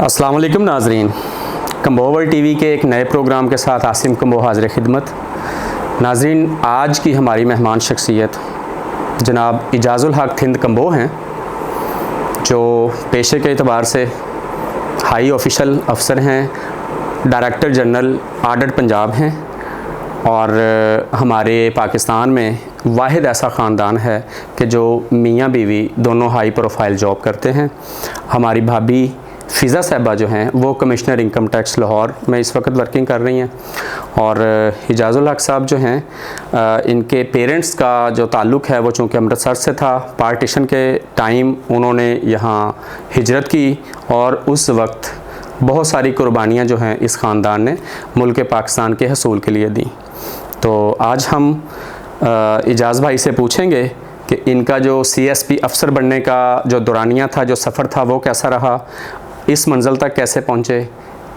अस्सलाम वालेकुम नाजरीन, कम्बो वर्ल्ड टीवी के एक नए प्रोग्राम के साथ आसिम कम्बो हाज़िर खिदमत। नाजरीन, आज की हमारी मेहमान शख्सियत जनाब इजाज़ुल हक थिंद कम्बो हैं, जो पेशे के अतबार से हाई ऑफिशियल अफसर हैं, डायरेक्टर जनरल आर्डर पंजाब हैं और हमारे पाकिस्तान में वाहिद ऐसा ख़ानदान है कि जो मियाँ बीवी दोनों हाई प्रोफाइल जॉब करते हैं। हमारी भाभी फ़िज़ा साहिबा जो हैं वो कमिश्नर इनकम टैक्स लाहौर में इस वक्त वर्किंग कर रही हैं और इजाज़ुल हक साहब जो हैं इनके पेरेंट्स का जो ताल्लुक़ है वो चूँकि अमृतसर से था, पार्टीशन के टाइम उन्होंने यहाँ हिजरत की और उस वक्त बहुत सारी कुर्बानियाँ जो हैं इस ख़ानदान ने मुल्क पाकिस्तान के हसूल के लिए दी। तो आज हम इजाज़ भाई से पूछेंगे कि इनका जो CSP अफसर बनने का जो दौरानिया था, जो सफ़र था, वो कैसा रहा, इस मंजिल तक कैसे पहुँचे,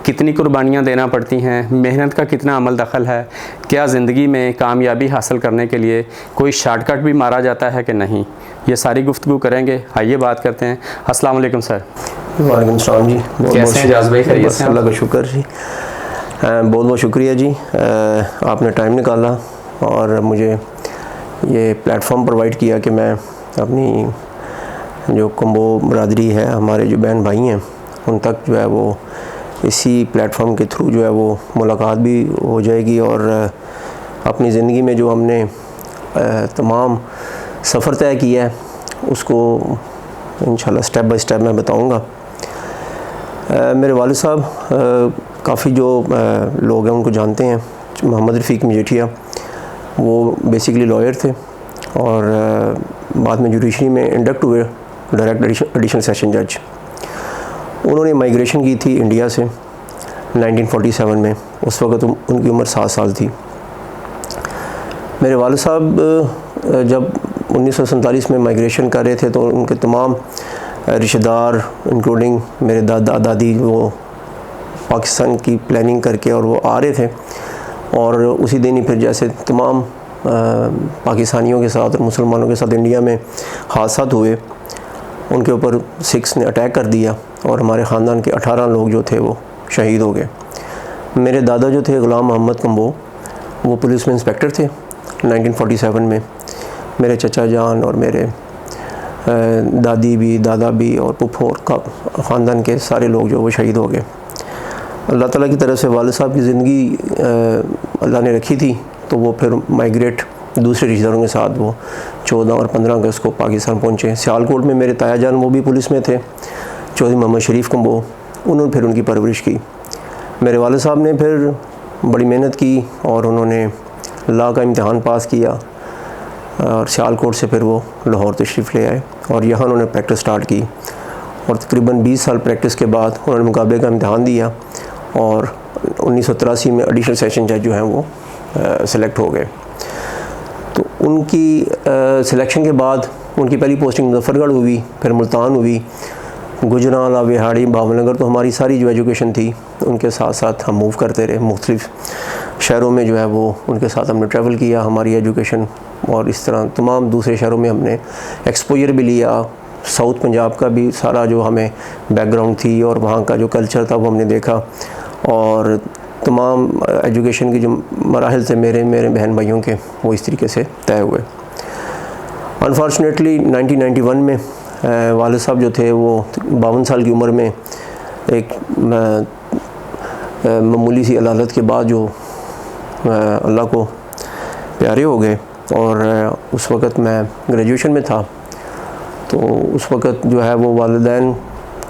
कितनी कुर्बानियाँ देना पड़ती हैं, मेहनत का कितना अमल दखल है, क्या ज़िंदगी में कामयाबी हासिल करने के लिए कोई शॉर्टकट भी मारा जाता है कि नहीं, ये सारी गुफ्तगू करेंगे। आइए बात करते हैं। अस्सलाम वालेकुम सर। वालेकुम सलाम जी। कैसे हैं इजाज़ भाई? खैरियत से? अल्लाह का शुक्र जी, बहुत बहुत शुक्रिया जी, आपने टाइम निकाला और मुझे ये प्लेटफॉर्म प्रोवाइड किया कि मैं अपनी जो कम्बो बरादरी है, हमारे जो बहन भाई हैं, उन तक जो है वो इसी प्लेटफॉर्म के थ्रू जो है वो मुलाकात भी हो जाएगी और अपनी ज़िंदगी में जो हमने तमाम सफ़र तय किया है उसको इंशाल्लाह स्टेप बाय स्टेप मैं बताऊंगा। मेरे वालिद साहब काफ़ी जो लोग हैं उनको जानते हैं, मोहम्मद रफ़ीक मजीठिया, वो बेसिकली लॉयर थे और बाद में जुडिशरी में इंडक्ट हुए डायरेक्ट एडिशनल सेशन जज। उन्होंने माइग्रेशन की थी इंडिया से 1947 में, उस वक़्त उनकी उम्र 7 साल थी। मेरे वालिद साहब जब 1947 में माइग्रेशन कर रहे थे तो उनके तमाम रिश्तेदार इंक्लूडिंग मेरे दादा दादी वो पाकिस्तान की प्लानिंग करके और वो आ रहे थे और उसी दिन ही फिर जैसे तमाम पाकिस्तानियों के साथ और मुसलमानों के साथ इंडिया में हादसा हुए, उनके ऊपर सिख्स ने अटैक कर दिया और हमारे ख़ानदान के 18 लोग जो थे वो शहीद हो गए। मेरे दादा जो थे ग़ुलाम मोहम्मद कम्बो, वो पुलिस में इंस्पेक्टर थे 1947 में। मेरे चचा जान और मेरे दादी भी, दादा भी और पुप्पो और का ख़ानदान के सारे लोग जो वो शहीद हो गए। अल्लाह ताला की तरफ से वालिद साहब की ज़िंदगी अल्लाह ने रखी थी, तो वो फिर माइग्रेट दूसरे रिश्तेदारों के साथ वो 14 और 15 अगस्त को पाकिस्तान पहुँचे। सियालकोट में मेरे ताया जान वो भी पुलिस में थे, चौधरी मोहम्मद शरीफ कम्बो, उन्होंने फिर उनकी परवरिश की। मेरे वालिद साहब ने फिर बड़ी मेहनत की और उन्होंने लॉ का इम्तिहान पास किया और सियालकोट से फिर वो लाहौर तशरीफ़ ले आए और यहाँ उन्होंने प्रैक्टिस स्टार्ट की और तकरीबन 20 साल प्रैक्टिस के बाद उन्होंने मुकाबले का इम्तिहान दिया और 1983 में एडिशनल सेशन जज जो हैं वो सेलेक्ट हो गए। तो उनकी सिलेक्शन के बाद उनकी पहली पोस्टिंग मुजफ्फरगढ़ हुई, फिर मुल्तान हुई, गुजरात, बिहाड़ी, भावनगर, तो हमारी सारी जो एजुकेशन थी उनके साथ साथ हम मूव करते रहे। मुख्तलिफ़ शहरों में जो है वो उनके साथ हमने ट्रैवल किया हमारी एजुकेशन, और इस तरह तमाम दूसरे शहरों में हमने एक्सपोजर भी लिया। साउथ पंजाब का भी सारा जो हमें बैकग्राउंड थी और वहाँ का जो कल्चर था वो हमने देखा और तमाम एजुकेशन की जो मराहिल थे मेरे बहन भाइयों के, वो इस तरीके से तय हुए। अनफॉर्चुनेटली 1991 में वालिद साहब जो थे वो 52 साल की उम्र में एक मामूली सी अदालत के बाद जो अल्लाह को प्यारे हो गए और उस वक़्त मैं ग्रेजुएशन में था। तो उस वक़्त जो है वो वालिदैन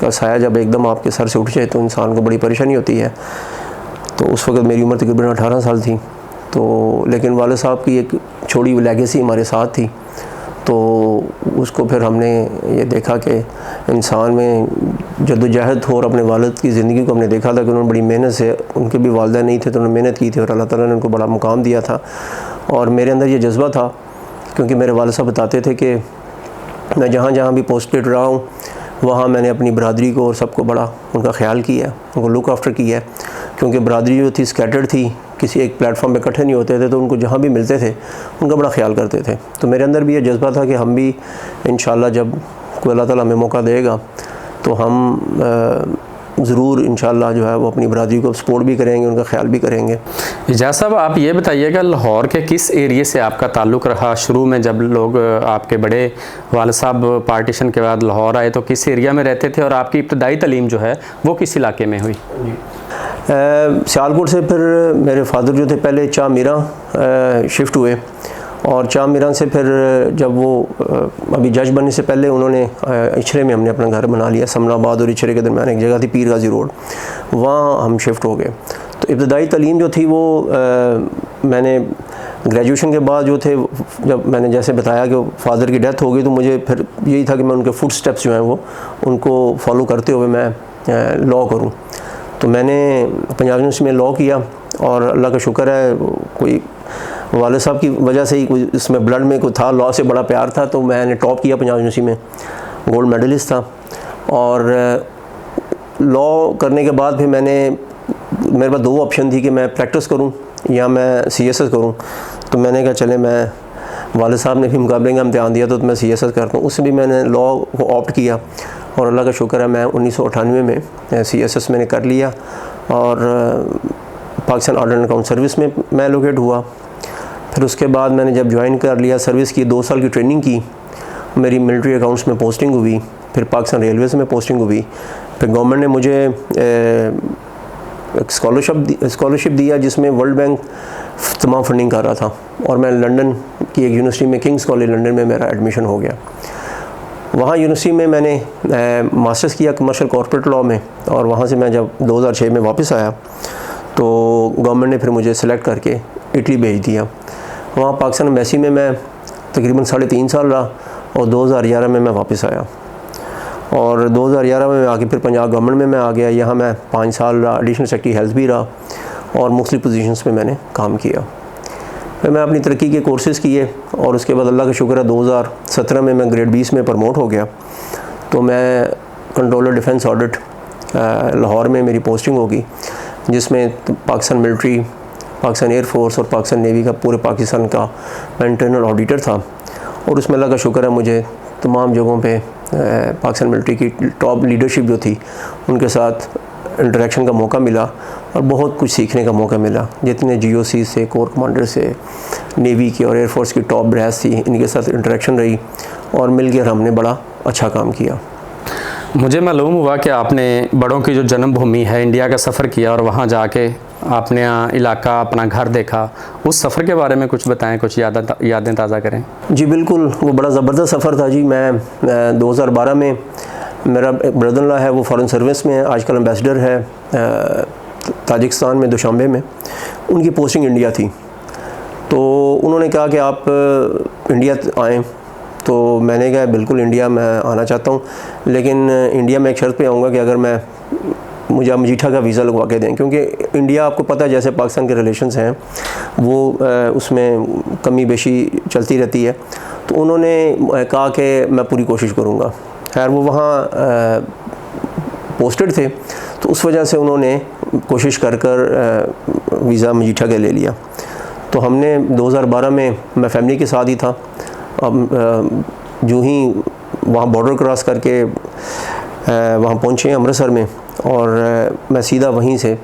का साया जब एकदम आपके सर से उठ जाए तो इंसान को बड़ी परेशानी होती है। तो उस वक़्त मेरी उम्र तकरीबन 18 साल थी, तो लेकिन वालिद साहब की एक छोड़ी हुई लेगेसी हमारे साथ थी। तो उसको फिर हमने ये देखा कि इंसान में जद्दोजहद हो और अपने वालिद की ज़िंदगी को हमने देखा था कि उन्होंने बड़ी मेहनत से, उनके भी वालिदैन नहीं थे तो उन्होंने मेहनत की थी और अल्लाह ताला ने उनको बड़ा मुकाम दिया था। और मेरे अंदर ये जज्बा था क्योंकि मेरे वालिद साहब बताते थे कि मैं जहाँ जहाँ भी पोस्टेड रहा हूँ वहाँ मैंने अपनी बरादरी को और सबको बड़ा उनका ख्याल किया, उनको लुक आफ्टर किया, क्योंकि बरादरी जो थी स्कैटर्ड थी, किसी एक प्लेटफॉर्म पे इकट्ठे नहीं होते थे, तो उनको जहाँ भी मिलते थे उनका बड़ा ख्याल करते थे। तो मेरे अंदर भी ये जज्बा था कि हम भी इंशाल्लाह जब कोई अल्लाह ताला हमें मौका देगा तो हम ज़रूर इंशाल्लाह जो है वो अपनी बरादरी को सपोर्ट भी करेंगे, उनका ख्याल भी करेंगे। इजाज़ साहब, आप ये बताइएगा लाहौर के किस एरिए से आपका ताल्लुक़ रहा? शुरू में जब लोग आपके बड़े वालिद साहब पार्टीशन के बाद लाहौर आए तो किस एरिया में रहते थे और आपकी इब्तदाई तालीम जो है वो किस इलाके में हुई? सियालकोट से फिर मेरे फादर जो थे पहले चाह मीरा शिफ्ट हुए, और चाह मीरा से फिर जब वो अभी जज बनने से पहले उन्होंने इचरे में हमने अपना घर बना लिया। समनाबाद और इचरे के दरमियान एक जगह थी पीर गाजी रोड, वहाँ हम शिफ्ट हो गए। तो इब्तदाई तालीम जो थी वो मैंने ग्रेजुएशन के बाद जो थे, जब मैंने जैसे बताया कि फादर की डेथ हो गई तो मुझे फिर यही था कि मैं उनके फुट स्टेप्स जो हैं वो उनको फॉलो करते हुए मैं लॉ करूँ। तो मैंने पंजाब यूनिवर्सिटी में लॉ किया, और अल्लाह का शुक्र है कोई वालिद साहब की वजह से ही कोई इसमें ब्लड में कोई था, लॉ से बड़ा प्यार था, तो मैंने टॉप किया पंजाब यूनिवर्सिटी में, गोल्ड मेडलिस्ट था। और लॉ करने के बाद फिर मेरे पास दो ऑप्शन थी कि मैं प्रैक्टिस करूं या मैं CSS करूं। तो मैंने कहा चले, मैं वालिद साहब ने भी मुकाबले का इम्तिहान दिया तो मैं CSS करता हूँ, उससे भी मैंने लॉ को ऑप्ट किया, और अल्लाह का शुक्र है मैं 1998 में CSS मैंने कर लिया, और Pakistan order and account service में मैं एलोकेट हुआ। फिर उसके बाद मैंने जब ज्वाइन कर लिया, सर्विस की 2 साल की ट्रेनिंग की, मेरी मिलिट्री अकाउंट्स में पोस्टिंग हुई, फिर पाकिस्तान रेलवेज़ में पोस्टिंग हुई। फिर गवर्नमेंट ने मुझे स्कॉलरशिप दिया जिसमें वर्ल्ड बैंक तमाम फंडिंग कर रहा था, और मैं लंदन की एक यूनिवर्सिटी में, किंग्स कॉलेज लंदन में मेरा एडमिशन हो गया। वहाँ यूनिवर्सिटी में मैंने मास्टर्स किया कमर्शियल कॉर्पोरेट लॉ में, और वहाँ से मैं जब 2006 में वापस आया तो गवर्नमेंट ने फिर मुझे सेलेक्ट करके इटली भेज दिया। वहाँ पाकिस्तान एम्बेसी में मैं तकरीबन 3.5 साल रहा, और 2011 में मैं वापस आया, और 2011 में आके फिर पंजाब गवर्नमेंट में मैं आ गया। यहाँ मैं 5 साल रहा, एडिशनल सेक्रेटरी हेल्थ भी रहा, और मुख्तलिफ पोजीशंस में मैंने काम किया। फिर मैं अपनी तरक्की के कोर्सेज़ किए, और उसके बाद अल्लाह का शुक्र है 2017 में मैं ग्रेड 20 में प्रमोट हो गया। तो मैं कंट्रोलर डिफेंस ऑडिट लाहौर में मेरी पोस्टिंग होगी, जिसमें पाकिस्तान मिलिट्री, पाकिस्तान एयरफोर्स और पाकिस्तान नेवी का पूरे पाकिस्तान का मैं इंटरनल ऑडिटर था। और उसमें अल्लाह का शुक्र है मुझे तमाम जगहों पे पाकिस्तान मिलिट्री की टॉप लीडरशिप जो थी उनके साथ इंटरेक्शन का मौका मिला, और बहुत कुछ सीखने का मौका मिला। जितने GOC से, कोर कमांडर से, नेवी की और एयरफोर्स की टॉप ब्रास थी, इनके साथ इंटरेक्शन रही, और मिलकर हमने बड़ा अच्छा काम किया। मुझे मालूम हुआ कि आपने बड़ों की जो जन्मभूमि है इंडिया का सफ़र किया, और वहाँ जाके आपने इलाका, अपना घर देखा। उस सफ़र के बारे में कुछ बताएं, कुछ यादें ताज़ा करें। जी बिल्कुल, वो बड़ा ज़बरदस्त सफ़र था जी। मैं 2012 में, मेरा ब्रदर इन लॉ है वो फॉरेन सर्विस में है, आजकल एम्बेसडर है ताजिकिस्तान में, दुशांबे में। उनकी पोस्टिंग इंडिया थी, तो उन्होंने कहा कि आप इंडिया आएँ। तो मैंने कहा बिल्कुल इंडिया मैं आना चाहता हूँ, लेकिन इंडिया में एक शर्त पे आऊँगा कि अगर मुझे मजीठा का वीज़ा लगवा के दें, क्योंकि इंडिया आपको पता है जैसे पाकिस्तान के रिलेशंस हैं वो उसमें कमी बेशी चलती रहती है। तो उन्होंने कहा कि मैं पूरी कोशिश करूँगा। खैर वो वहाँ पोस्टेड थे, तो उस वजह से उन्होंने कोशिश कर वीज़ा मजीठा के ले लिया। तो हमने 2012 में, मैं फैमिली के साथ ही था, अब जो ही वहाँ बॉर्डर क्रॉस करके वहाँ पहुँचे अमृतसर में, और मैं सीधा वहीं से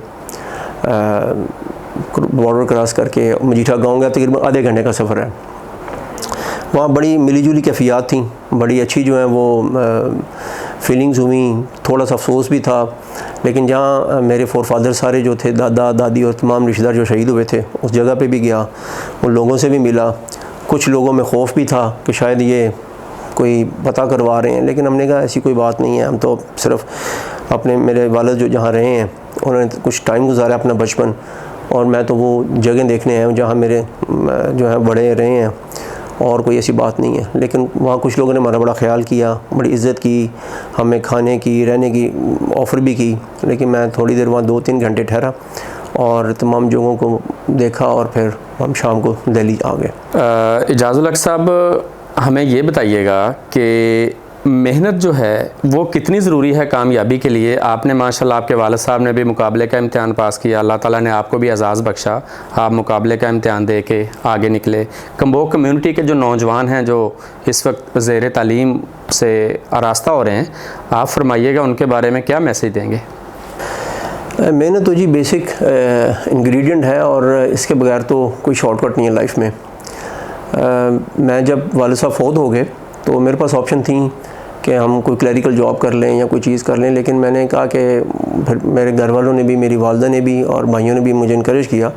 बॉर्डर क्रॉस करके मजीठा गाँव गया। तकरीबन आधे घंटे का सफ़र है। वहाँ बड़ी मिलीजुली कैफियत थी, बड़ी अच्छी जो है वो फीलिंग्स हुई, थोड़ा सा अफसोस भी था। लेकिन जहाँ मेरे फोरफादर सारे जो थे, दादा दादी और तमाम रिश्तेदार जो शहीद हुए थे, उस जगह पे भी गया, उन लोगों से भी मिला। कुछ लोगों में खौफ भी था कि शायद ये कोई पता करवा रहे हैं, लेकिन हमने कहा ऐसी कोई बात नहीं है। हम तो सिर्फ अपने, मेरे वालिद जो जहाँ रहे हैं उन्होंने कुछ टाइम गुजारा अपना बचपन, और मैं तो वो जगह देखने आया हूँ जहाँ मेरे जो है बड़े रहे हैं, और कोई ऐसी बात नहीं है। लेकिन वहाँ कुछ लोगों ने हमारा बड़ा ख्याल किया, बड़ी इज़्ज़त की, हमें खाने की, रहने की ऑफ़र भी की। लेकिन मैं थोड़ी देर वहाँ 2-3 घंटे ठहरा और तमाम जगहों को देखा, और फिर हम शाम को दिल्ली आ गए। इजाज़ुल हक साहब, हमें ये बताइएगा कि मेहनत जो है वो कितनी ज़रूरी है कामयाबी के लिए? आपने माशाल्लाह, आपके वालिद साहब ने भी मुकाबले का इम्तिहान पास किया, अल्लाह ताला ने आपको भी एजाज़ बख्शा, आप मुकाबले का इम्तिहान दे के आगे निकले। कम्बो कम्युनिटी के जो नौजवान हैं जो इस वक्त ज़ेर तालीम से आरास्ता हो रहे हैं, आप फरमाइएगा उनके बारे में क्या मैसेज देंगे? मेहनत तो जी बेसिक इंग्रेडिएंट है और इसके बगैर तो कोई शॉर्टकट नहीं है लाइफ में। मैं जब वालिद साहब फौत हो गए तो मेरे पास ऑप्शन थी कि हम कोई क्लरिकल जॉब कर लें या कोई चीज़ कर लें, लेकिन मैंने कहा कि फिर मेरे घर वालों ने भी, मेरी वालदा ने भी और भाइयों ने भी मुझे इनकरेज किया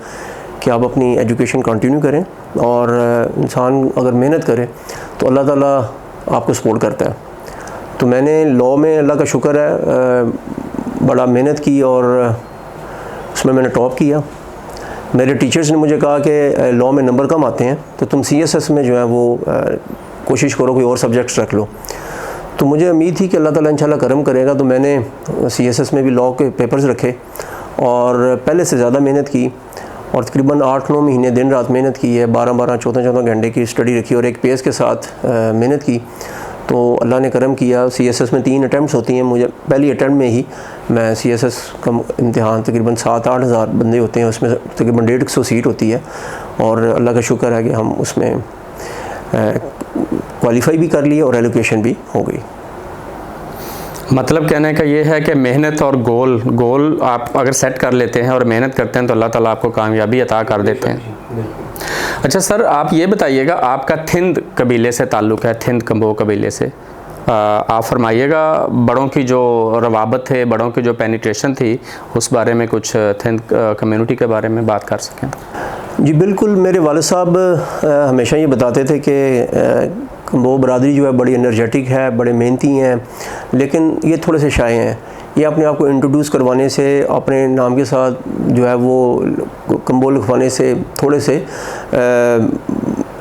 कि आप अपनी एजुकेशन कंटिन्यू करें, और इंसान अगर मेहनत करे तो अल्लाह ताला आपको सपोर्ट करता है। तो मैंने लॉ में अल्लाह का शुक्र है बड़ा मेहनत की और उसमें मैंने टॉप किया। मेरे टीचर्स ने मुझे कहा कि लॉ में नंबर कम आते हैं तो तुम CSS में जो है वो कोशिश करो कोई और सब्जेक्ट्स रख लो। तो मुझे उम्मीद थी कि अल्लाह ताला इंशाल्लाह करम करेगा, तो मैंने CSS में भी लॉ के पेपर्स रखे और पहले से ज़्यादा मेहनत की और तकरीबन 8-9 महीने दिन रात मेहनत की है, 12-12, 14-14 घंटे की स्टडी रखी और एक पेस के साथ मेहनत की। तो अल्लाह ने करम किया। CSS में 3 अटैम्प्ट्स होती हैं, मुझे पहली अटैम्प्ट में ही मैं CSS का इम्तिहान तकरीबन 7-8 हज़ार बंदे होते हैं, उसमें तकरीबन 150 सीट होती है और अल्लाह का शुक्र है कि हम उसमें क्वालिफाई भी कर लिए और एलोकेशन भी हो गई। मतलब कहने का ये है कि मेहनत और गोल आप अगर सेट कर लेते हैं और मेहनत करते हैं तो अल्लाह ताला आपको कामयाबी अता कर देते हैं। अच्छा सर, आप ये बताइएगा, आपका थिंद कबीले से ताल्लुक़ है, थिंद कम्बो कबीले से। आप फरमाइएगा बड़ों की जो रवाबत है, बड़ों की जो पेनिट्रेशन थी, उस बारे में कुछ थिंद कम्युनिटी के बारे में बात कर सकें। जी बिल्कुल, मेरे वालिद साहब हमेशा ये बताते थे कि कम्बो बरादरी जो है बड़ी एनर्जेटिक है, बड़े मेहनती हैं, लेकिन ये थोड़े से शाये हैं। ये अपने आप को इंट्रोड्यूस करवाने से, अपने नाम के साथ जो है वो कम्बो लिखवाने से थोड़े से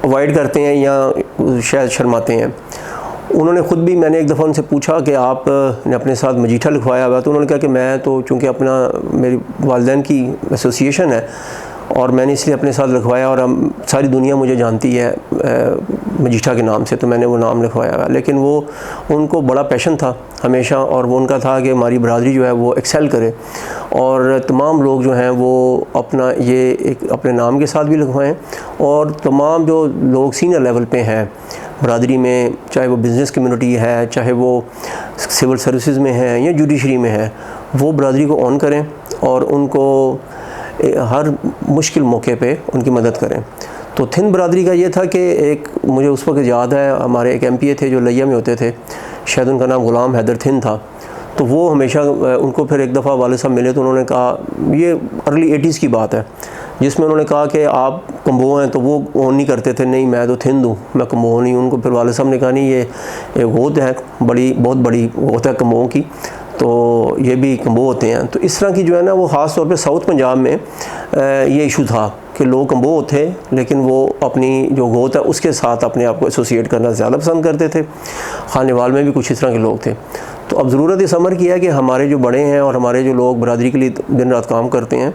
अवॉइड करते हैं या शायद शर्माते हैं। उन्होंने ख़ुद भी, मैंने एक दफ़ा उनसे पूछा कि आपने अपने साथ मजीठा लिखवाया हुआ, तो उन्होंने कहा कि मैं तो चूँकि अपना मेरी वालिदैन की एसोसिएशन है और मैंने इसलिए अपने साथ लिखवाया और हम सारी दुनिया मुझे जानती है मजीठा के नाम से, तो मैंने वो नाम लिखवाया हुआ। लेकिन वो उनको बड़ा पैशन था हमेशा, और वो उनका था कि हमारी बरादरी जो है वो एक्सेल करे और तमाम लोग जो हैं वो अपना ये एक अपने नाम के साथ भी लिखवाएं, और तमाम जो लोग सीनियर लेवल पे हैं बरादरी में, चाहे वो बिज़नेस कम्युनिटी है, चाहे वो सिविल सर्विसेज में है या जुडिशरी में है, वो बरादरी को ऑन करें और उनको हर मुश्किल मौके पे उनकी मदद करें। तो थिंद बरादरी का ये था कि एक मुझे उस वक्त याद है, हमारे एक MPA थे जो लिया में होते थे, शायद उनका नाम ग़ुलाम हैदर थिंद था। तो वो हमेशा उनको फिर एक दफ़ा वालिद साहब मिले तो उन्होंने कहा, ये अर्ली 80s की बात है, जिसमें उन्होंने कहा कि आप कम्बो हैं, तो वो ऑन नहीं करते थे, नहीं मैं तो थिंद हूँ, मैं कम्बो नहीं। उनको फिर वालिद साहब ने कहा नहीं, ये गोत है, बहुत बड़ी गोत है कम्बो की, तो ये भी कम्बो होते हैं। तो इस तरह की जो है ना, वो ख़ास तौर पे साउथ पंजाब में ये इशू था कि लोग कम्बो थे लेकिन वो अपनी जो गोत है उसके साथ अपने आप को एसोसिएट करना ज़्यादा पसंद करते थे। खानेवाल में भी कुछ इस तरह के लोग थे। तो अब ज़रूरत इस अमर की है कि हमारे जो बड़े हैं और हमारे जो लोग बरादरी के लिए दिन रात काम करते हैं,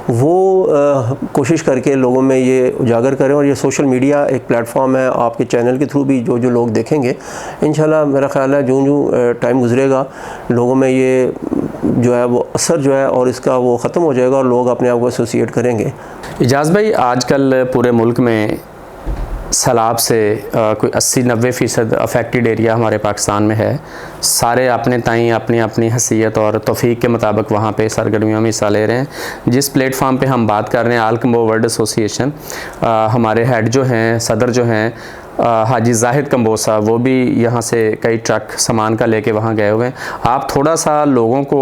वो कोशिश करके लोगों में ये उजागर करें। और ये सोशल मीडिया एक प्लेटफॉर्म है, आपके चैनल के थ्रू भी जो लोग देखेंगे, इंशाल्लाह मेरा ख़्याल है जो टाइम गुजरेगा लोगों में ये जो है वो असर जो है और इसका वो ख़त्म हो जाएगा और लोग अपने आप को एसोसिएट करेंगे। इजाज़ भाई, आजकल पूरे मुल्क में सैलाब से कोई 80-90% अफेक्टेड एरिया हमारे पाकिस्तान में है। सारे अपने ताईं अपनी अपनी हैसियत और तौफीक के मुताबिक वहाँ पे सरगर्मियों में हिस्सा ले रहे हैं। जिस प्लेटफार्म पे हम बात कर रहे हैं, ऑल कम्बो वर्ल्ड एसोसिएशन, हमारे हेड जो हैं, सदर जो हैं हाजी जाहिद कम्बो साहब, वो भी यहाँ से कई ट्रक सामान का लेके वहाँ गए हुए हैं। आप थोड़ा सा लोगों को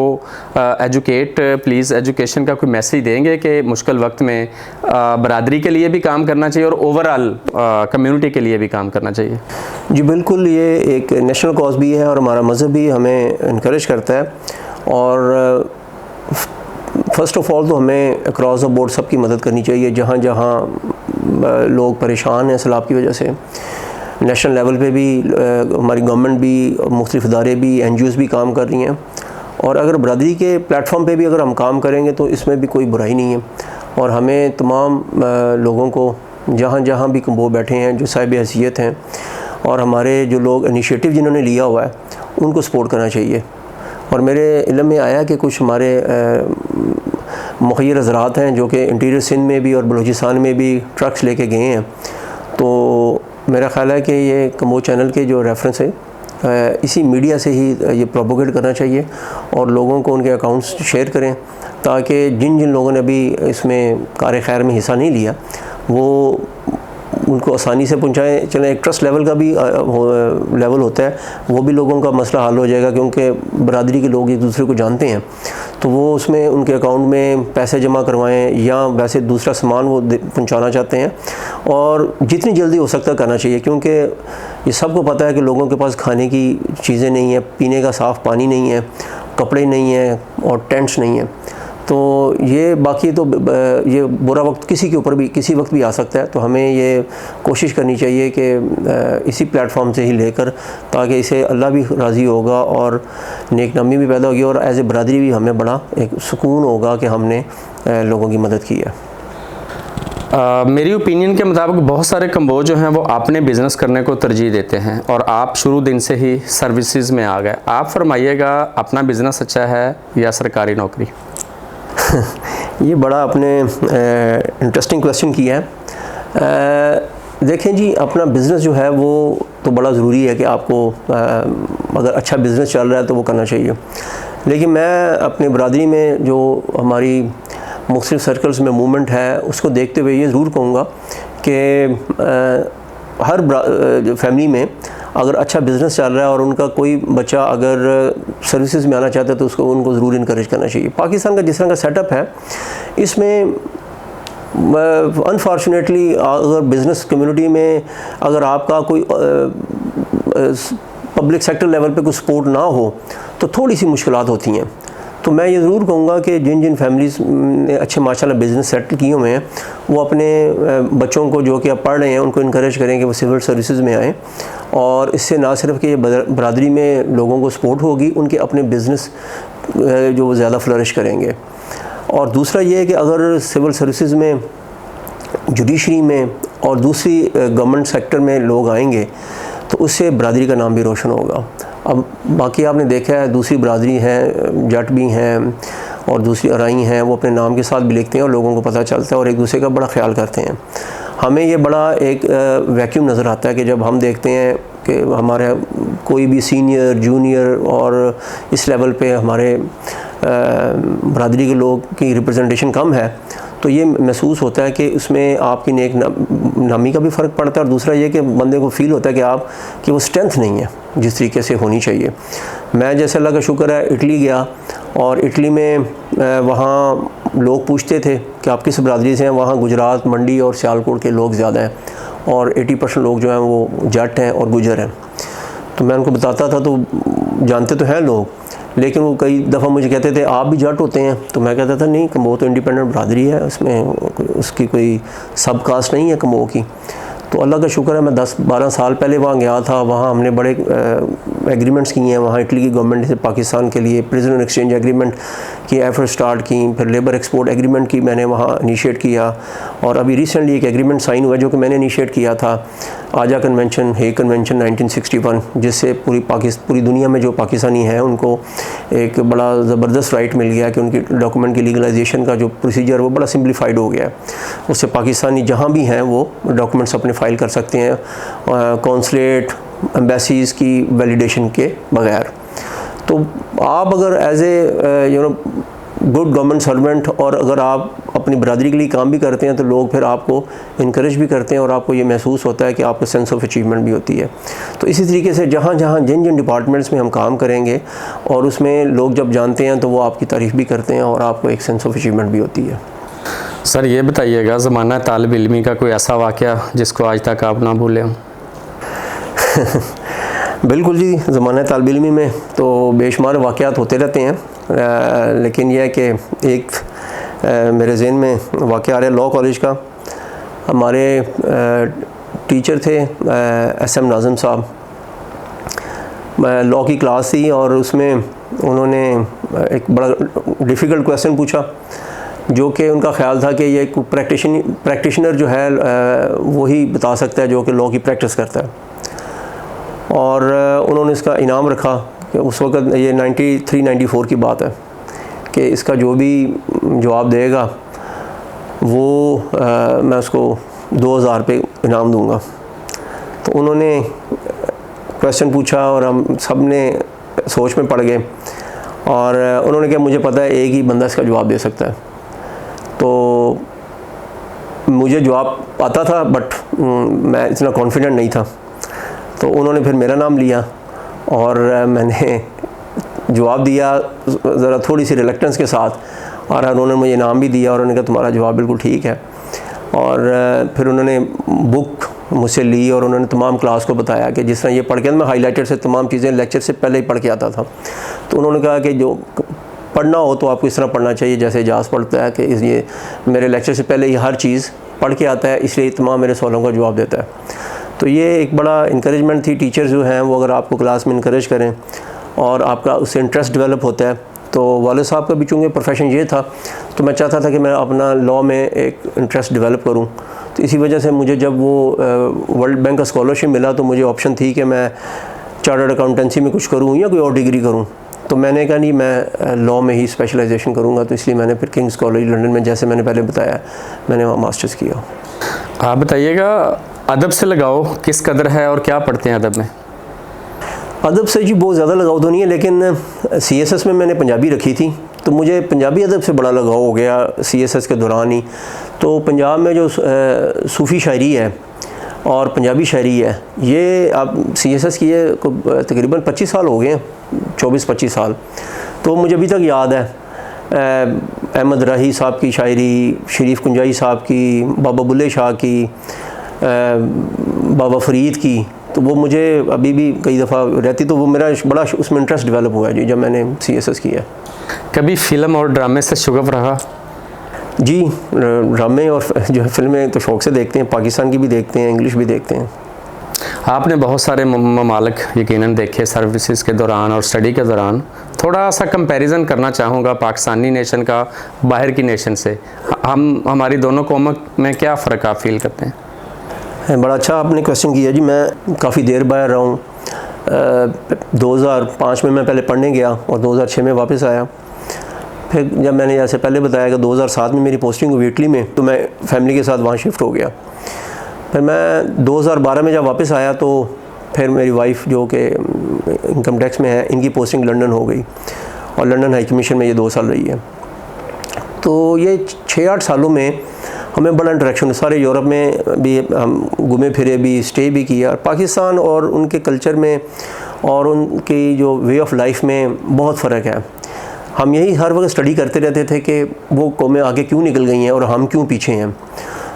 एजुकेट प्लीज़, एजुकेशन का कोई मैसेज देंगे कि मुश्किल वक्त में बरादरी के लिए भी काम करना चाहिए और ओवरऑल कम्युनिटी के लिए भी काम करना चाहिए? जी बिल्कुल, ये एक नेशनल कॉज भी है और हमारा मज़हब भी हमें इनकरेज करता है। और फ़र्स्ट ऑफ़ ऑल तो हमें अक्रॉस द बोर्ड सबकी मदद करनी चाहिए। जहाँ जहाँ लोग परेशान हैं सैलाब की वजह से, नेशनल लेवल पे भी हमारी गवर्नमेंट भी, मुख्तलिफ इदारे भी, NGOs भी काम कर रही हैं। और अगर बरादरी के प्लेटफॉर्म पे भी अगर हम काम करेंगे तो इसमें भी कोई बुराई नहीं है। और हमें तमाम लोगों को जहाँ जहाँ भी कम्बो बैठे हैं, जो साहिब हैसियत हैं और हमारे जो लोग इनिशिएटिव जिन्होंने लिया हुआ है, उनको सपोर्ट करना चाहिए। और मेरे इल्म में आया कि कुछ हमारे मुखिर हज़रात हैं जो कि इंटीरियर सिंध में भी और बलूचिस्तान में भी ट्रक्स लेके गए हैं। तो मेरा ख़्याल है कि ये कम्बो चैनल के जो रेफरेंस है इसी मीडिया से ही ये प्रोपोगेट करना चाहिए और लोगों को उनके अकाउंट्स शेयर करें, ताकि जिन जिन लोगों ने अभी इसमें कार खैर में हिस्सा नहीं लिया वो उनको आसानी से पहुंचाएं। चलें, एक ट्रस्ट लेवल का भी लेवल होता है, वो भी लोगों का मसला हल हो जाएगा, क्योंकि बरादरी के लोग एक दूसरे को जानते हैं, तो वो उसमें उनके अकाउंट में पैसे जमा करवाएं या वैसे दूसरा सामान वो पहुंचाना चाहते हैं, और जितनी जल्दी हो सकता करना चाहिए, क्योंकि ये सबको पता है कि लोगों के पास खाने की चीज़ें नहीं है, पीने का साफ़ पानी नहीं है, कपड़े नहीं हैं और टेंट्स नहीं हैं। तो ये बाकी तो ये बुरा वक्त किसी के ऊपर भी किसी वक्त भी आ सकता है, तो हमें ये कोशिश करनी चाहिए कि इसी प्लेटफॉर्म से ही लेकर, ताकि इसे अल्लाह भी राज़ी होगा और नेक नामी भी पैदा होगी, और एज ए बरादरी भी हमें बड़ा एक सुकून होगा कि हमने लोगों की मदद की है। मेरी ओपिनियन के मुताबिक बहुत सारे कम्बो जो हैं वो अपने बिज़नेस करने को तरजीह देते हैं, और आप शुरू दिन से ही सर्विसेज में आ गए। आप फरमाइएगा, अपना बिज़नेस अच्छा है या सरकारी नौकरी? ये बड़ा आपने इंटरेस्टिंग क्वेश्चन किया है। देखें जी, अपना बिज़नेस जो है वो तो बड़ा ज़रूरी है कि आपको अगर अच्छा बिज़नेस चल रहा है तो वो करना चाहिए, लेकिन मैं अपनी बरादरी में जो हमारी मुख्तलिफ सर्कल्स में मूवमेंट है उसको देखते हुए ये ज़रूर कहूँगा कि हर फैमिली में अगर अच्छा बिज़नेस चल रहा है और उनका कोई बच्चा अगर सर्विसेज में आना चाहता है तो उनको ज़रूर इनकरेज करना चाहिए। पाकिस्तान का जिस तरह का सेटअप है, इसमें अनफॉर्चुनेटली अगर बिज़नेस कम्युनिटी में अगर आपका कोई पब्लिक सेक्टर लेवल पे कोई सपोर्ट ना हो तो थोड़ी सी मुश्किलात होती हैं। तो मैं ये ज़रूर कहूँगा कि जिन जिन फैमिलीज़ ने अच्छे माशाल्लाह बिज़नेस सेटल किए हुए हैं, वो अपने बच्चों को जो कि अब पढ़ रहे हैं उनको इनकरेज करें कि वो सिविल सर्विसेज में आएँ, और इससे ना सिर्फ कि बरादरी में लोगों को सपोर्ट होगी, उनके अपने बिज़नेस जो ज़्यादा फ्लरिश करेंगे। और दूसरा ये है कि अगर सिविल सर्विसेज में, जुडिशरी में और दूसरी गवर्नमेंट सेक्टर में लोग आएंगे तो उससे बरादरी का नाम भी रोशन होगा। अब बाकी आपने देखा है दूसरी बरादरी हैं, जट भी हैं और दूसरी अराई हैं, वो अपने नाम के साथ भी लिखते हैं और लोगों को पता चलता है और एक दूसरे का बड़ा ख्याल करते हैं। हमें ये बड़ा एक वैक्यूम नज़र आता है कि जब हम देखते हैं कि हमारे कोई भी सीनियर, जूनियर और इस लेवल पे हमारे बरादरी के लोग की रिप्रेजेंटेशन कम है, तो ये महसूस होता है कि उसमें आपकी नेक नामी का भी फ़र्क पड़ता है, और दूसरा ये कि बंदे को फ़ील होता है कि वो स्ट्रेंथ नहीं है जिस तरीके से होनी चाहिए। मैं जैसे अल्लाह का शुक्र है इटली गया, और इटली में वहाँ लोग पूछते थे कि आप किस बरादरी से हैं। वहाँ गुजरात, मंडी और सियालकोट के लोग ज़्यादा हैं, और 80% लोग जो हैं वो जट हैं और गुजर हैं। तो मैं उनको बताता था तो जानते तो हैं लोग, लेकिन वो कई दफ़ा मुझे कहते थे आप भी जट होते हैं, तो मैं कहता था नहीं, कम्बो तो इंडिपेंडेंट बरादरी है, उसमें उसकी कोई सब कास्ट नहीं है कम्बो की। तो अल्लाह का शुक्र है मैं 10-12 साल पहले वहाँ गया था, वहाँ हमने बड़े एग्रीमेंट्स किए हैं। वहाँ इटली की गवर्नमेंट से पाकिस्तान के लिए प्रिजनर एक्सचेंज एग्रीमेंट की एफर्ट स्टार्ट की, फिर लेबर एक्सपोर्ट एग्रीमेंट की मैंने वहाँ इनिशिएट किया, और अभी रिसेंटली एक एग्रीमेंट साइन हुआ जो कि मैंने इनिशिएट किया था, आजा कन्वेंशन, हेग कन्वेंशन 1961, जिससे पूरी दुनिया में जो पाकिस्तानी हैं उनको एक बड़ा ज़बरदस्त राइट मिल गया कि उनकी डॉक्यूमेंट की लीगलाइजेशन का जो प्रोसीजर वो बड़ा सिम्प्लीफाइड हो गया है। उससे पाकिस्तानी जहाँ भी हैं वो डॉक्यूमेंट्स अपने फाइल कर सकते हैं कौंसलेट, एम्बेसीज़ की वैलिडेशन के बगैर। तो आप अगर as a good government servant, और अगर आप अपनी बरादरी के लिए काम भी करते हैं तो लोग फिर आपको इनकरेज भी करते हैं, और आपको ये महसूस होता है कि आपको सेंस ऑफ अचीवमेंट भी होती है। तो इसी तरीके से जहाँ जहाँ जिन जिन डिपार्टमेंट्स में हम काम करेंगे और उसमें लोग जब जानते हैं तो वो आपकी तारीफ़ भी करते हैं और आपको एक सेंस ऑफ अचीवमेंट भी होती है। सर ये बताइएगा, ज़माना तालिब इल्मी का कोई ऐसा वाक़या जिसको आज तक आप ना भूले हों? बिल्कुल जी, ज़माना तालिब इल्मी में तो बेशुमार वाक़यात होते रहते हैं, लेकिन यह है कि एक मेरे ज़हन में वाक़या आ रहा है लॉ कॉलेज का। हमारे टीचर थे SM नाज़िम साहब, लॉ की क्लास थी और उसमें उन्होंने एक बड़ा डिफ़िकल्ट क्वेश्चन पूछा, जो कि उनका ख्याल था कि ये प्रैक्टिशनर जो है वही बता सकता है जो कि लॉ की प्रैक्टिस करता है, और उन्होंने इसका इनाम रखा कि उस वक्त ये 93-94 की बात है कि इसका जो भी जवाब देगा वो मैं उसको 2000 रुपये इनाम दूंगा। तो उन्होंने क्वेश्चन पूछा और हम सब ने सोच में पड़ गए और उन्होंने कहा मुझे पता है एक ही बंदा इसका जवाब दे सकता है। तो मुझे जवाब आता था बट मैं इतना कॉन्फिडेंट नहीं था, तो उन्होंने फिर मेरा नाम लिया और मैंने जवाब दिया ज़रा थोड़ी सी रिलेक्टेंस के साथ, और उन्होंने मुझे नाम भी दिया और उन्होंने कहा तुम्हारा जवाब बिल्कुल ठीक है। और फिर उन्होंने बुक मुझसे ली और उन्होंने तमाम क्लास को बताया कि जिस तरह ये पढ़ के मैं हाईलाइटेड से तमाम चीज़ें लेक्चर से पहले ही पढ़ के आता था। तो उन्होंने कहा कि जो पढ़ना हो तो आपको इस तरह पढ़ना चाहिए जैसे इजाज़ पढ़ता है, कि ये मेरे लेक्चर से पहले ये हर चीज़ पढ़ के आता है, इसलिए तमाम मेरे सवालों का जवाब देता है। तो ये एक बड़ा इंकरेजमेंट थी। टीचर्स जो हैं वो अगर आपको क्लास में इंकरेज करें और आपका उससे इंटरेस्ट डेवलप होता है, तो वालिद साहब का भी चूँकि प्रोफेशन ये था तो मैं चाहता था कि मैं अपना लॉ में एक इंटरेस्ट डेवलप करूँ। तो इसी वजह से मुझे जब वो वर्ल्ड बैंक का स्कॉलरशिप मिला तो मुझे ऑप्शन थी कि मैं चार्टर्ड अकाउंटेंसी में कुछ करूँ या कोई और डिग्री करूँ। तो मैंने कहा नहीं, मैं लॉ में ही स्पेशलाइजेशन करूँगा। तो इसलिए मैंने फिर किंग्स कॉलेज लंदन में, जैसे मैंने पहले बताया, मैंने वहाँ मास्टर्स किया। आप बताइएगा अदब से लगाओ किस कदर है और क्या पढ़ते हैं अदब में? अदब से जी बहुत ज़्यादा लगाव तो नहीं है, लेकिन CSS में मैंने पंजाबी रखी थी तो मुझे पंजाबी अदब से बड़ा लगाव हो गया CSS के दौरान ही। तो पंजाब में जो सूफ़ी शायरी है और पंजाबी शायरी है, ये आप CSS की है तकरीबन 25 साल हो गए हैं, 24-25 साल। तो मुझे अभी तक याद है अहमद राही साहब की शायरी, शरीफ कुंजाई साहब की, बाबा बुल्ले शाह की, बाबा फरीद की, तो वो मुझे अभी भी कई दफ़ा रहती, तो वो मेरा बड़ा उसमें इंटरेस्ट डेवलप हुआ है जी जब मैंने CSS किया। कभी फ़िल्म और ड्रामे से शगफ रहा? जी, ड्रामे और जो है फिल्में तो शौक़ से देखते हैं, पाकिस्तान की भी देखते हैं, इंग्लिश भी देखते हैं। आपने बहुत सारे ममालिक यकीनन देखे सर्विसेज के दौरान और स्टडी के दौरान। थोड़ा सा कंपैरिजन करना चाहूँगा पाकिस्तानी नेशन का बाहर की नेशन से। हमारी दोनों कौमों में क्या फ़र्क आप फील करते हैं? बड़ा अच्छा आपने क्वेश्चन किया जी। मैं काफ़ी देर बाहर रहा हूँ। 2005 में मैं पहले पढ़ने गया और 2006 में वापस आया। फिर जब मैंने जैसे पहले बताया कि 2007 में मेरी पोस्टिंग हुई इटली में, तो मैं फैमिली के साथ वहाँ शिफ्ट हो गया। फिर मैं 2012 में जब वापस आया तो फिर मेरी वाइफ जो कि इनकम टैक्स में है, इनकी पोस्टिंग लंदन हो गई और लंदन हाई कमीशन में ये 2 साल रही है। तो ये 6-8 सालों में हमें बड़ा इंटरेक्शन, सारे यूरोप में भी हम घूमे फिरे भी, स्टे भी किया। पाकिस्तान और उनके कल्चर में और उनकी जो वे ऑफ लाइफ में बहुत फ़र्क है। हम यही हर वक्त स्टडी करते रहते थे कि वो कौमें आगे क्यों निकल गई हैं और हम क्यों पीछे हैं।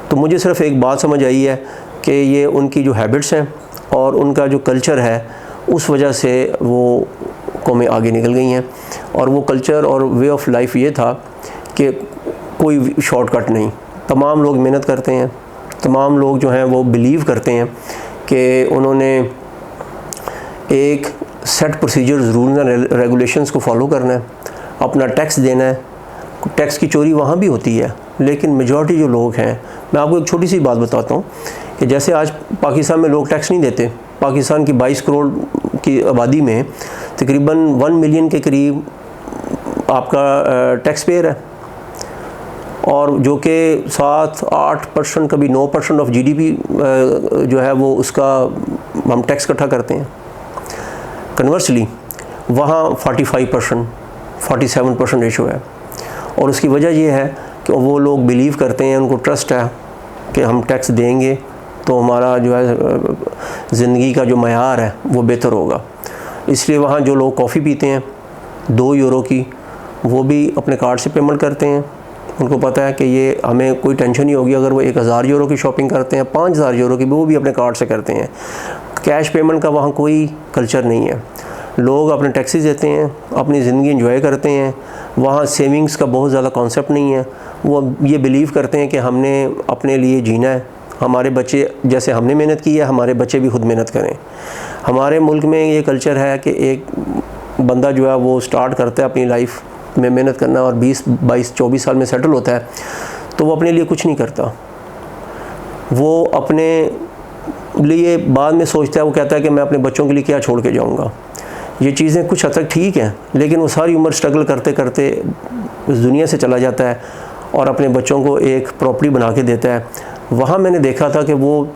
तो मुझे सिर्फ एक बात समझ आई है कि ये उनकी जो हैबिट्स हैं और उनका जो कल्चर है, उस वजह से वो कौमें आगे निकल गई हैं। और वो कल्चर और वे ऑफ लाइफ ये था कि कोई शॉर्टकट नहीं, तमाम लोग मेहनत करते हैं, तमाम लोग जो हैं वो बिलीव करते हैं कि उन्होंने एक set procedures, rules and regulations को फॉलो करना है, अपना टैक्स देना है। टैक्स की चोरी वहाँ भी होती है, लेकिन मेजॉरिटी जो लोग हैं, मैं आपको एक छोटी सी बात बताता हूँ कि जैसे आज पाकिस्तान में लोग टैक्स नहीं देते। पाकिस्तान की 22 करोड़ की आबादी में तकरीबन 1 मिलियन के करीब आपका टैक्स पेयर है, और जो कि 7-8%, कभी 9% ऑफ GDP जो है वो उसका हम टैक्स इकट्ठा करते हैं। कन्वर्सली वहाँ 45%, 47% रेशो है। और उसकी वजह ये है कि वो लोग बिलीव करते हैं, उनको ट्रस्ट है कि हम टैक्स देंगे तो हमारा जो है ज़िंदगी का जो मयार है वो बेहतर होगा। इसलिए वहाँ जो लोग कॉफ़ी पीते हैं 2 यूरो की, वो भी अपने कार्ड से पेमेंट करते हैं। उनको पता है कि ये हमें कोई टेंशन नहीं होगी। अगर वो 1000 यूरो की शॉपिंग करते हैं, 5000 यूरो की, वो भी अपने कार्ड से करते हैं। कैश पेमेंट का वहाँ कोई कल्चर नहीं है। लोग अपने टैक्सेस देते हैं, अपनी ज़िंदगी एंजॉय करते हैं। वहाँ सेविंग्स का बहुत ज़्यादा कॉन्सेप्ट नहीं है। वो ये बिलीव करते हैं कि हमने अपने लिए जीना है, हमारे बच्चे जैसे हमने मेहनत की है, हमारे बच्चे भी खुद मेहनत करें। हमारे मुल्क में ये कल्चर है कि एक बंदा जो है वो स्टार्ट करता है अपनी लाइफ में मेहनत करना और 20-22-24 साल में सेटल होता है, तो वो अपने लिए कुछ नहीं करता। वो अपने लिए बाद में सोचता है, वो कहता है कि मैं अपने बच्चों के लिए क्या छोड़ के जाऊंगा। ये चीज़ें कुछ हद तक ठीक हैं, लेकिन वो सारी उम्र स्ट्रगल करते करते इस दुनिया से चला जाता है और अपने बच्चों को एक प्रॉपर्टी बना के देता है। वहाँ मैंने देखा था कि वो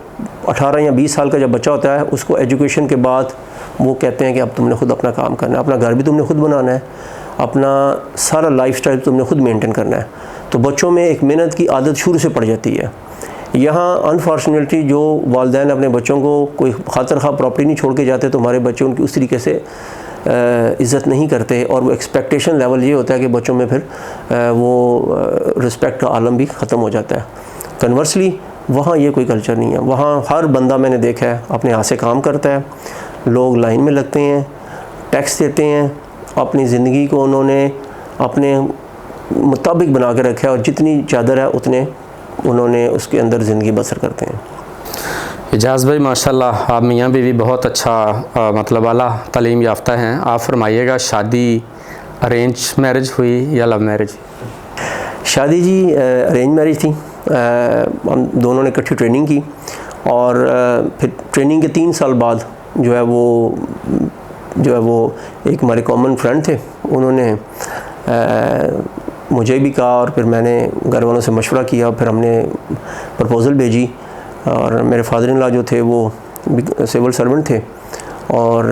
18 या 20 साल का जब बच्चा होता है उसको एजुकेशन के बाद वो कहते हैं कि अब तुमने खुद अपना काम करना है, अपना घर भी तुमने खुद बनाना है, अपना सारा लाइफस्टाइल तुमने खुद मेंटेन करना है। तो बच्चों में एक मेहनत की आदत शुरू से पड़ जाती है। यहाँ अनफॉर्चुनेटली जो वालिदैन अपने बच्चों को कोई खातिर खा प्रॉपर्टी नहीं छोड़ के जाते तो हमारे बच्चे उनकी उस तरीके से इज़्ज़त नहीं करते, और वो एक्सपेक्टेशन लेवल ये होता है कि बच्चों में फिर वो रिस्पेक्ट का आलम भी ख़त्म हो जाता है। कन्वर्सली वहाँ ये कोई कल्चर नहीं है। वहाँ हर बंदा मैंने देखा है अपने हाथ से काम करता है, लोग लाइन में लगते हैं, टैक्स देते हैं, अपनी ज़िंदगी को उन्होंने अपने मुताबिक बना के रखा है और जितनी चादर है उतने उन्होंने उसके अंदर ज़िंदगी बसर करते हैं। एजाज़ भाई माशाल्लाह आप मियाँ बीवी बहुत अच्छा मतलब आला तालीम याफ्ता हैं। आप फरमाइएगा शादी अरेंज मैरिज हुई या लव मैरिज? शादी जी अरेंज मैरिज थी। हम दोनों ने इकट्ठी ट्रेनिंग की और फिर ट्रेनिंग के 3 साल बाद जो है वो एक हमारे कॉमन फ्रेंड थे, उन्होंने मुझे भी कहा और फिर मैंने घर वालों से मशवरा किया, फिर हमने प्रपोज़ल भेजी। और मेरे फादर इन लॉ जो थे वो सिविल सर्वेंट थे, और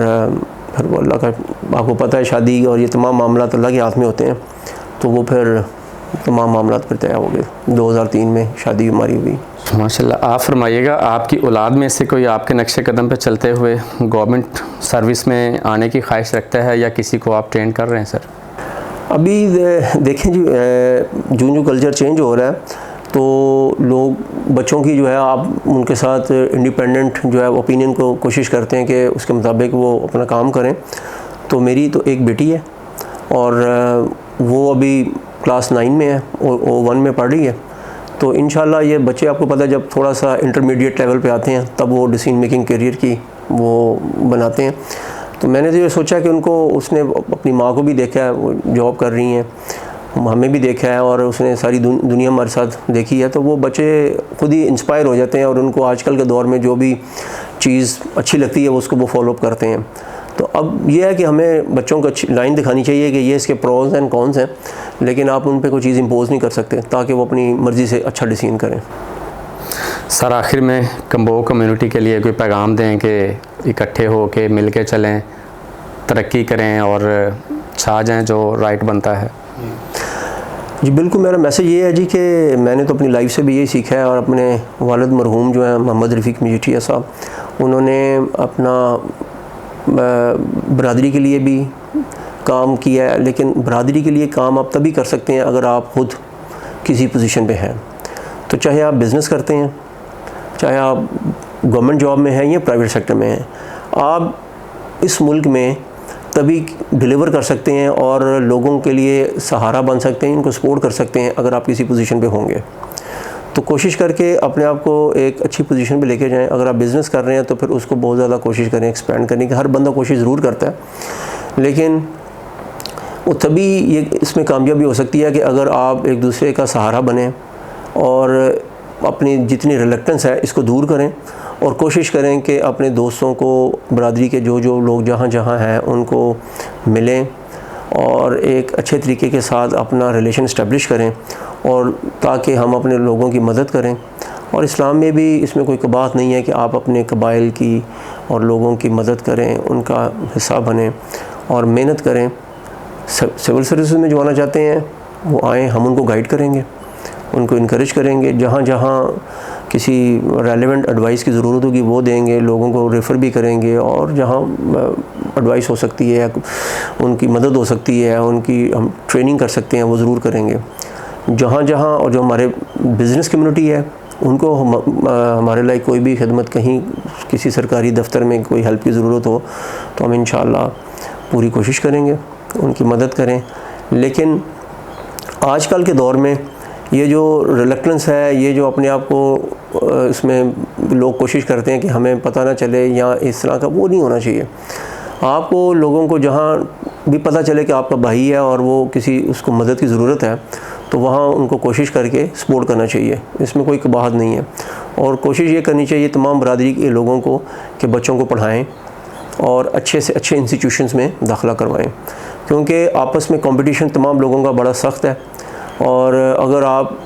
फिर वो अल्लाह का आपको पता है शादी और ये तमाम मामला अल्लाह के हाथ में होते हैं, तो वो फिर तमाम मामला फिर तय हो गए। 2003 में शादी हमारी हुई। माशाल्लाह। आप फरमाइएगा आपकी औलाद में से कोई आपके नक्शे कदम पे चलते हुए गवर्नमेंट सर्विस में आने की ख्वाहिश रखता है या किसी को आप ट्रेन कर रहे हैं सर? अभी देखें जी, जो कल्चर चेंज हो रहा है तो लोग बच्चों की जो है आप उनके साथ इंडिपेंडेंट जो है ओपिनियन को कोशिश करते हैं कि उसके मुताबिक वो अपना काम करें। तो मेरी तो एक बेटी है और वो अभी क्लास 9 में है और O1 में पढ़ रही है। तो इंशाल्लाह ये बच्चे आपको पता है जब थोड़ा सा इंटरमीडिएट लेवल पे आते हैं तब वो डिसीजन मेकिंग करियर की वो बनाते हैं। तो मैंने तो ये सोचा कि उनको उसने अपनी माँ को भी देखा है, वो जॉब कर रही हैं, हमें भी देखा है और उसने सारी दुनिया हमारे साथ देखी है। तो वो बच्चे खुद ही इंस्पायर हो जाते हैं और उनको आजकल के दौर में जो भी चीज़ अच्छी लगती है वो उसको वो फॉलो अप करते हैं। तो अब ये है कि हमें बच्चों को अच्छी लाइन दिखानी चाहिए कि ये इसके प्रोज एंड कॉन्स हैं, लेकिन आप उन पर कोई चीज़ इम्पोज नहीं कर सकते ताकि वो अपनी मर्ज़ी से अच्छा डिसीजन करें। सर आखिर में कम्बो कम्युनिटी के लिए कोई पैगाम दें कि इकट्ठे हो के मिल के चलें, तरक्की करें और छा जाएँ जो राइट बनता है? जी बिल्कुल, मेरा मैसेज ये है जी कि मैंने तो अपनी लाइफ से भी यही सीखा है और अपने वालिद मरहूम जो हैं मोहम्मद रफ़ीक मजीठिया साहब, उन्होंने अपना बरादरी के लिए भी काम किया है। लेकिन बरादरी के लिए काम आप तभी कर सकते हैं अगर आप खुद किसी पोजीशन पे हैं। तो चाहे आप बिज़नेस करते हैं, चाहे आप गवर्नमेंट जॉब में हैं या प्राइवेट सेक्टर में हैं, आप इस मुल्क में तभी डिलीवर कर सकते हैं और लोगों के लिए सहारा बन सकते हैं, इनको सपोर्ट कर सकते हैं अगर आप किसी पोजीशन पे होंगे। तो कोशिश करके अपने आप को एक अच्छी पोजीशन पे लेके जाएं। अगर आप बिज़नेस कर रहे हैं तो फिर उसको बहुत ज़्यादा कोशिश करें एक्सपेंड करने की। हर बंदा कोशिश ज़रूर करता है, लेकिन वो तभी ये इसमें कामयाबी हो सकती है कि अगर आप एक दूसरे का सहारा बने और अपनी जितनी रिलेक्टेंस है इसको दूर करें और कोशिश करें कि अपने दोस्तों को, बरादरी के जो लोग जहाँ जहाँ हैं उनको मिलें और एक अच्छे तरीके के साथ अपना रिलेशन इस्टेब्लिश करें, और ताकि हम अपने लोगों की मदद करें। और इस्लाम में भी इसमें कोई बात नहीं है कि आप अपने कबाइल की और लोगों की मदद करें, उनका हिस्सा बनें और मेहनत करें। सिविल सर्विस में जो आना चाहते हैं वो आएँ, हम उनको गाइड करेंगे, उनको इनकरेज करेंगे। जहाँ जहाँ किसी रेलेवेंट एडवाइस की ज़रूरत होगी वो देंगे, लोगों को रेफ़र भी करेंगे, और जहाँ एडवाइस हो सकती है, उनकी मदद हो सकती है, उनकी हम ट्रेनिंग कर सकते हैं, वो ज़रूर करेंगे। जहाँ जहाँ और जो हमारे बिज़नेस कम्युनिटी है उनको हमारे लाइक कोई भी खिदमत कहीं किसी सरकारी दफ्तर में कोई हेल्प की ज़रूरत हो तो हम इंशाअल्लाह पूरी कोशिश करेंगे उनकी मदद करें। लेकिन आजकल के दौर में ये जो रिलेक्टेंस है, ये जो अपने आप को इसमें लोग कोशिश करते हैं कि हमें पता ना चले या इस तरह का, वो नहीं होना चाहिए। आपको लोगों को जहाँ भी पता चले कि आपका भाई है और वो किसी उसको मदद की ज़रूरत है तो वहाँ उनको कोशिश करके सपोर्ट करना चाहिए, इसमें कोई कबाहत नहीं है। और कोशिश ये करनी चाहिए तमाम बरादरी के लोगों को कि बच्चों को पढ़ाएँ और अच्छे से अच्छे इंस्टीट्यूशंस में दाखिला करवाएं, क्योंकि आपस में कंपटीशन तमाम लोगों का बड़ा सख्त है। और अगर आप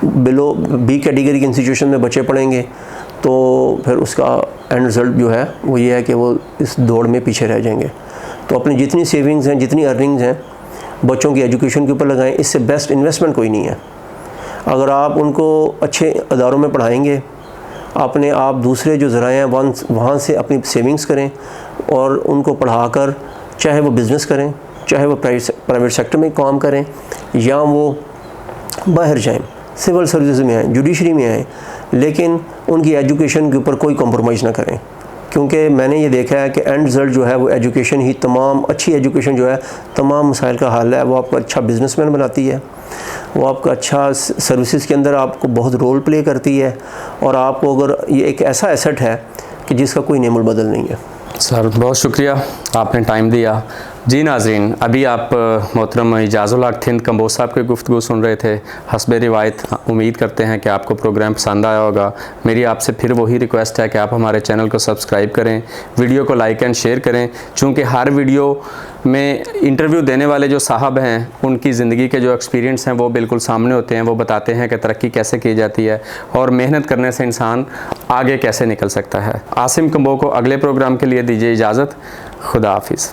बिलो B कैटेगरी के इंस्टीट्यूशन में बच्चे पढ़ेंगे तो फिर उसका एंड रिज़ल्ट जो है वो ये है कि वो इस दौड़ में पीछे रह जाएंगे। तो अपनी जितनी सेविंग्स हैं, जितनी अर्निंग्स हैं, बच्चों की एजुकेशन के ऊपर लगाएं। इससे बेस्ट इन्वेस्टमेंट कोई नहीं है। अगर आप उनको अच्छे अदारों में पढ़ाएंगे, अपने आप दूसरे जो ज़राए हैं वहाँ से अपनी सेविंग्स करें और उनको पढ़ाकर, चाहे वो बिज़नेस करें, चाहे वो प्राइवेट सेक्टर में काम करें या वो बाहर जाएं, सिविल सर्विस में आएँ, जुडिशरी में आएँ, लेकिन उनकी एजुकेशन के ऊपर कोई कॉम्प्रोमाइज़ ना करें। क्योंकि मैंने ये देखा है कि एंड रिज़ल्ट जो है वो एजुकेशन ही, तमाम अच्छी एजुकेशन जो है तमाम मसाइल का हल है। वो आपको अच्छा बिजनेसमैन बनाती है, वो आपका अच्छा सर्विसेज के अंदर आपको बहुत रोल प्ले करती है, और आपको अगर ये एक ऐसा एसेट है कि जिसका कोई नेमुल बदल नहीं है। सर बहुत शुक्रिया, आपने टाइम दिया। जी नाज़रीन, अभी आप मोहतरम इजाज़ुल हक थिंद कंबोज साहब की गुफ्तगू सुन रहे थे। हस्बे रिवायत उम्मीद करते हैं कि आपको प्रोग्राम पसंद आया होगा। मेरी आपसे फिर वही रिक्वेस्ट है कि आप हमारे चैनल को सब्सक्राइब करें, वीडियो को लाइक एंड शेयर करें, चूँकि हर वीडियो में इंटरव्यू देने वाले जो साहब हैं उनकी ज़िंदगी के जो एक्सपीरियंस हैं वो बिल्कुल सामने होते हैं। वो बताते हैं कि तरक्की कैसे की जाती है और मेहनत करने से इंसान आगे कैसे निकल सकता है। आसिम कंबो को अगले प्रोग्राम के लिए दीजिए इजाज़त। खुदा हाफिज़।